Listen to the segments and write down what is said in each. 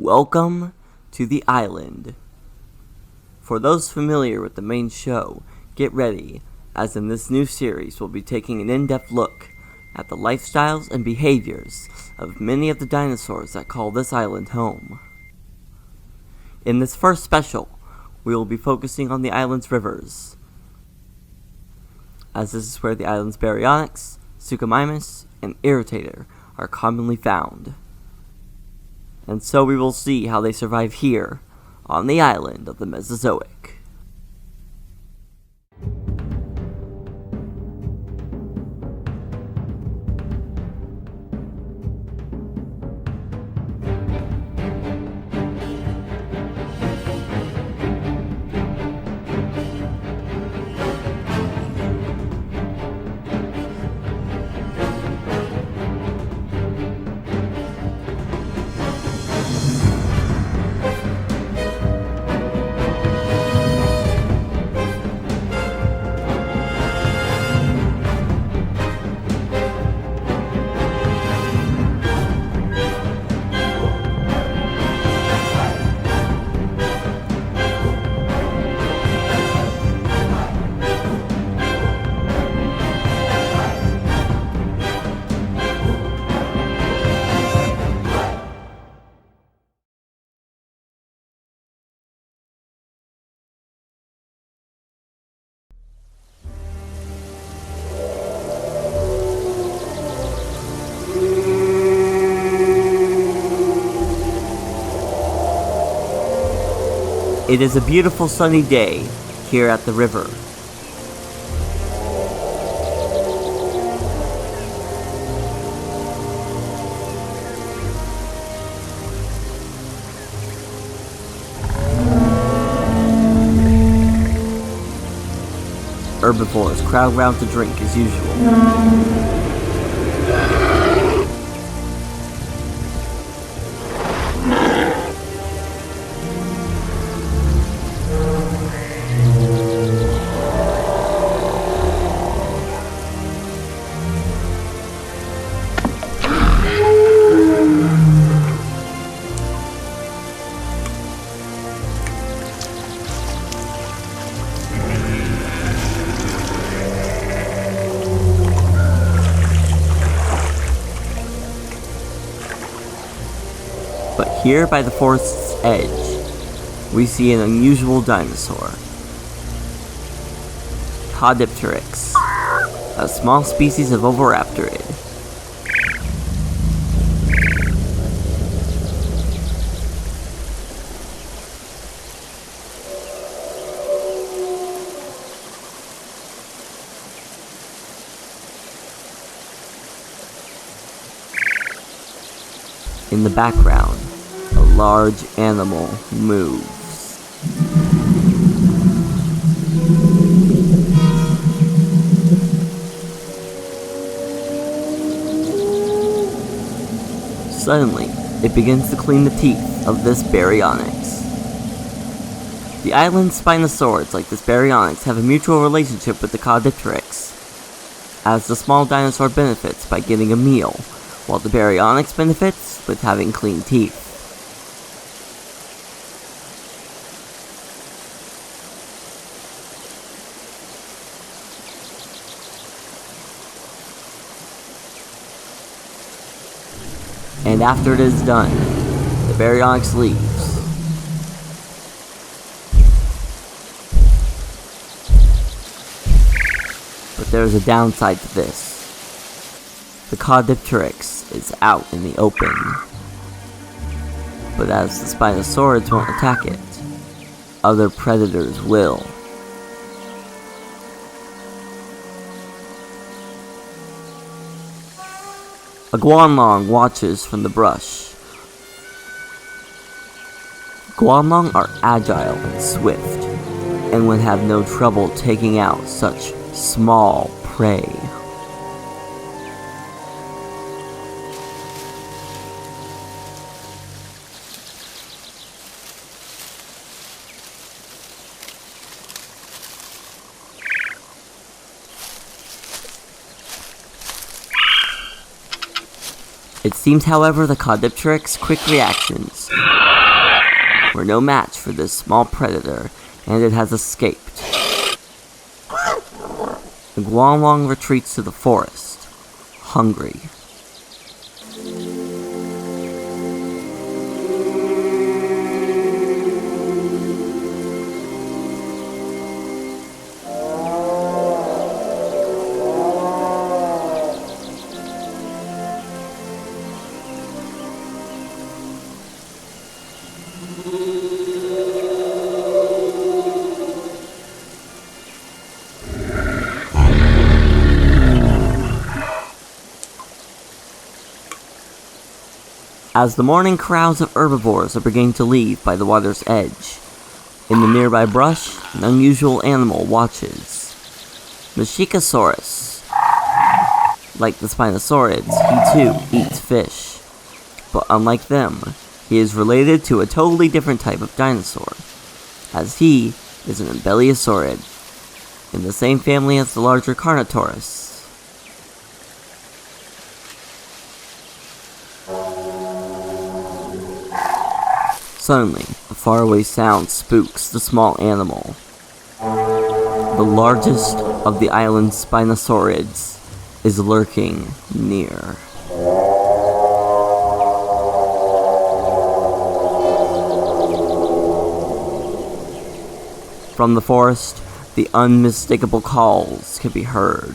Welcome to the island. For those familiar with the main show, get ready, as in this new series we'll be taking an in-depth look at the lifestyles and behaviors of many of the dinosaurs that call this island home. In this first special, we will be focusing on the island's rivers, as this is where the island's Baryonyx, suchomimus, and irritator are commonly found. And so we will see how they survive here, on the island of the Mesozoic. It is a beautiful sunny day here at the river. Herbivores crowd round to drink as usual. But here by the forest's edge, we see an unusual dinosaur. Caudipteryx, a small species of oviraptorid. In the background, a large animal moves. Suddenly, it begins to clean the teeth of this Baryonyx. The island's Spinosaurs, like this Baryonyx, have a mutual relationship with the Caudipteryx, as the small dinosaur benefits by getting a meal, while the Baryonyx benefits with having clean teeth. And after it is done, the Baryonyx leaves. But there is a downside to this. The Caudipteryx is out in the open. But as the Spinosaurids won't attack it, other predators will. A guanlong watches from the brush. Guanlong are agile and swift, and would have no trouble taking out such small prey. It seems, however, the Caudipteryx's quick reactions were no match for this small predator, and it has escaped. The Guanlong retreats to the forest, hungry. As the morning crowds of herbivores are beginning to leave by the water's edge, in the nearby brush, an unusual animal watches. Masiakasaurus. Like the Spinosaurids, he too eats fish. But unlike them, he is related to a totally different type of dinosaur, as he is an embelliosaurid, in the same family as the larger Carnotaurus. Suddenly, a faraway sound spooks the small animal. The largest of the island's Spinosaurids is lurking near. From the forest, the unmistakable calls can be heard.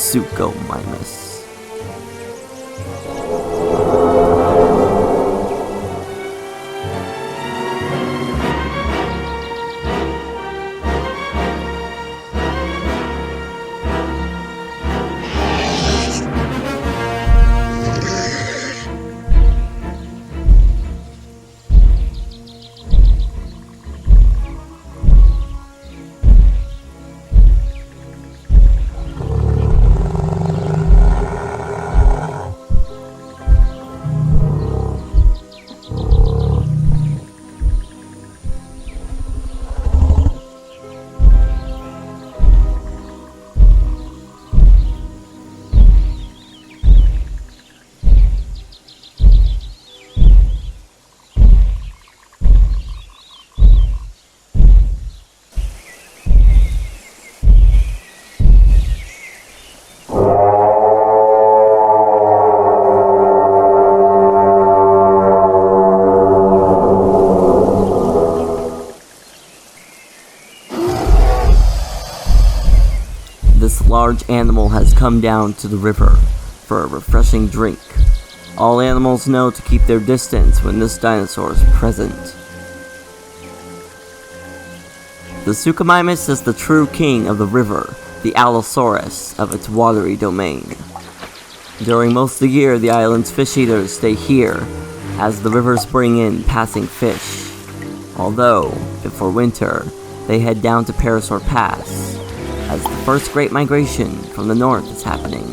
Suchomimus. This large animal has come down to the river for a refreshing drink. All animals know to keep their distance when this dinosaur is present. The suchomimus is the true king of the river, the Allosaurus of its watery domain. During most of the year, the island's fish eaters stay here, as the rivers bring in passing fish. Although, before winter, they head down to Parasaur Pass, as the first great migration from the north is happening.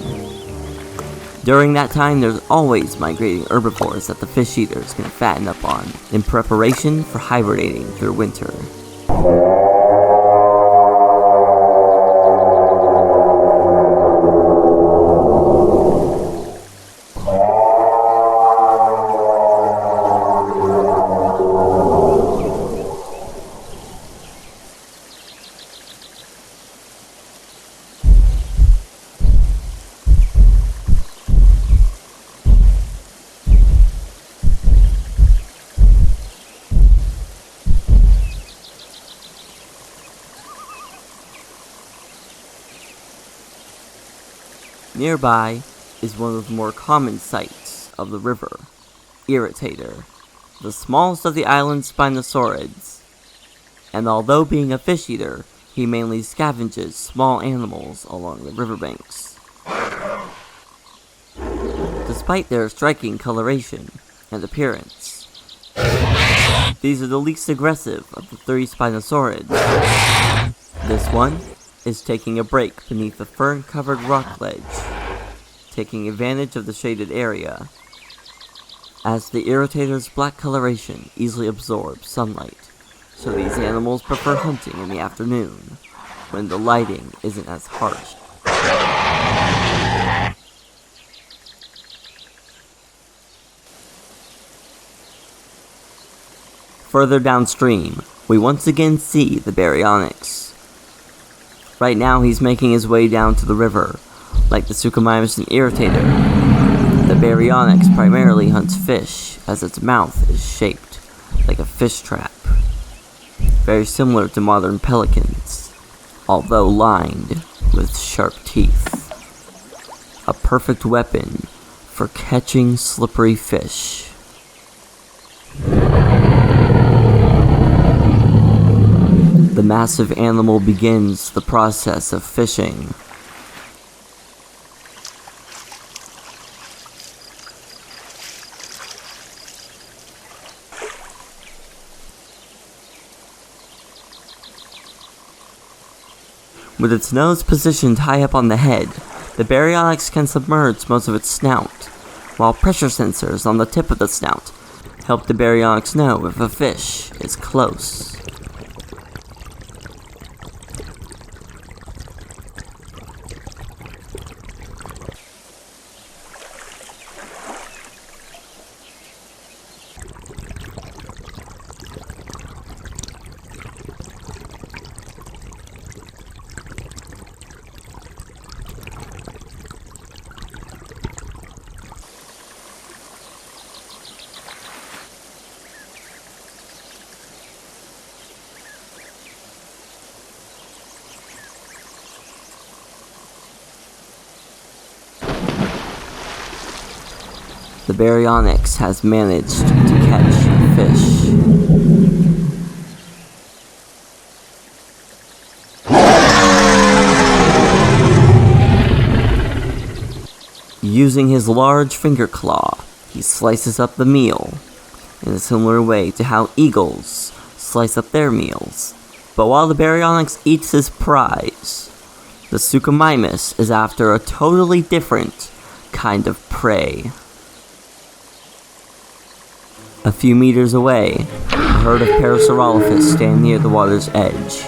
During that time, there's always migrating herbivores that the fish eaters can fatten up on, in preparation for hibernating through winter. Nearby is one of the more common sights of the river, Irritator, the smallest of the island's Spinosaurids. And although being a fish eater, he mainly scavenges small animals along the riverbanks. Despite their striking coloration and appearance, these are the least aggressive of the three Spinosaurids. This one is taking a break beneath a fern-covered rock ledge, taking advantage of the shaded area, as the Irritator's black coloration easily absorbs sunlight, so these animals prefer hunting in the afternoon. when the lighting isn't as harsh. Further downstream, we once again see the Baryonyx. Right now he's making his way down to the river. Like the suchomimus and irritator, the Baryonyx primarily hunts fish, as its mouth is shaped like a fish trap. Very similar to modern pelicans, although lined with sharp teeth. A perfect weapon for catching slippery fish. The massive animal begins the process of fishing. With its nose positioned high up on the head, the Baryonyx can submerge most of its snout, while pressure sensors on the tip of the snout help the Baryonyx know if a fish is close. The Baryonyx has managed to catch a fish. Using his large finger claw, he slices up the meal in a similar way to how eagles slice up their meals. But while the Baryonyx eats his prize, the suchomimus is after a totally different kind of prey. A few meters away, a herd of parasaurolophus stand near the water's edge.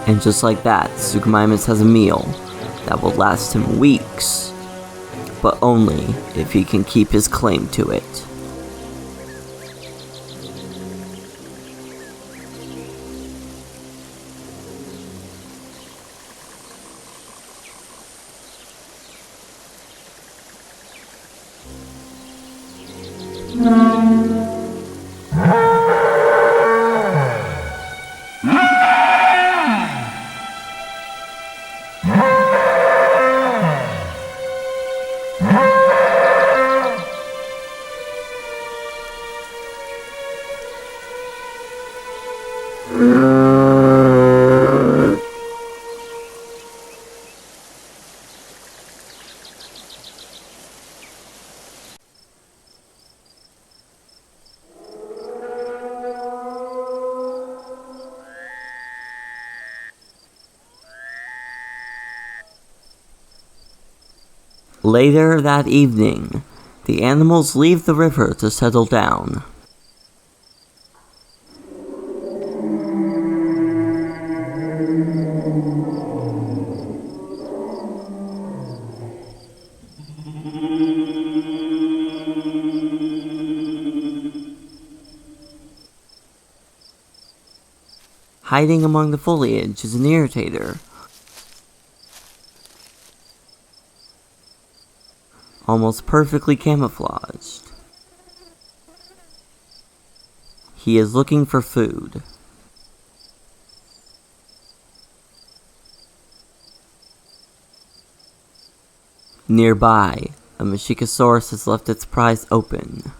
And just like that, suchomimus has a meal that will last him weeks, but only if he can keep his claim to it. Later that evening, the animals leave the river to settle down. Hiding among the foliage is an irritator. Almost perfectly camouflaged. He is looking for food. Nearby, a masiakasaurus has left its prize open,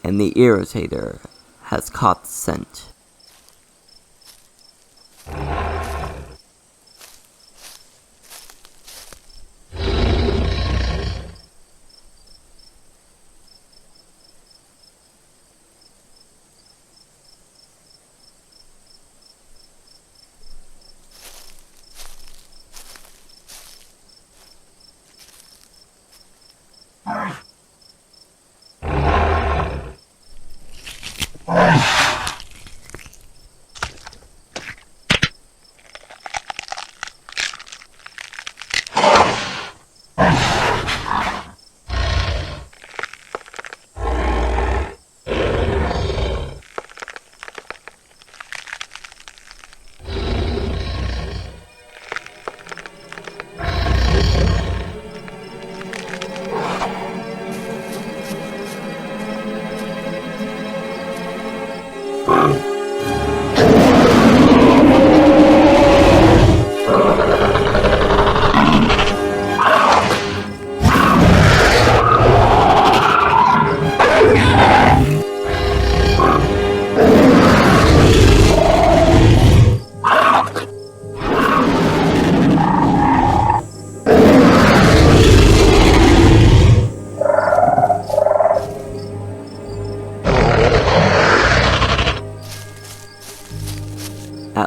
and the irritator has caught the scent.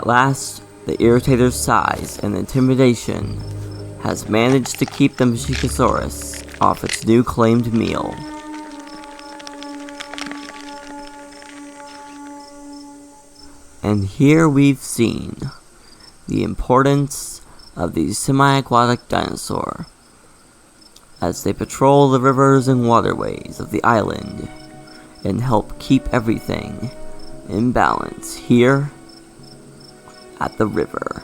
At last, the irritator's size and intimidation has managed to keep the masiakasaurus off its new claimed meal. And here we've seen the importance of the semi-aquatic dinosaur as they patrol the rivers and waterways of the island and help keep everything in balance here at the river.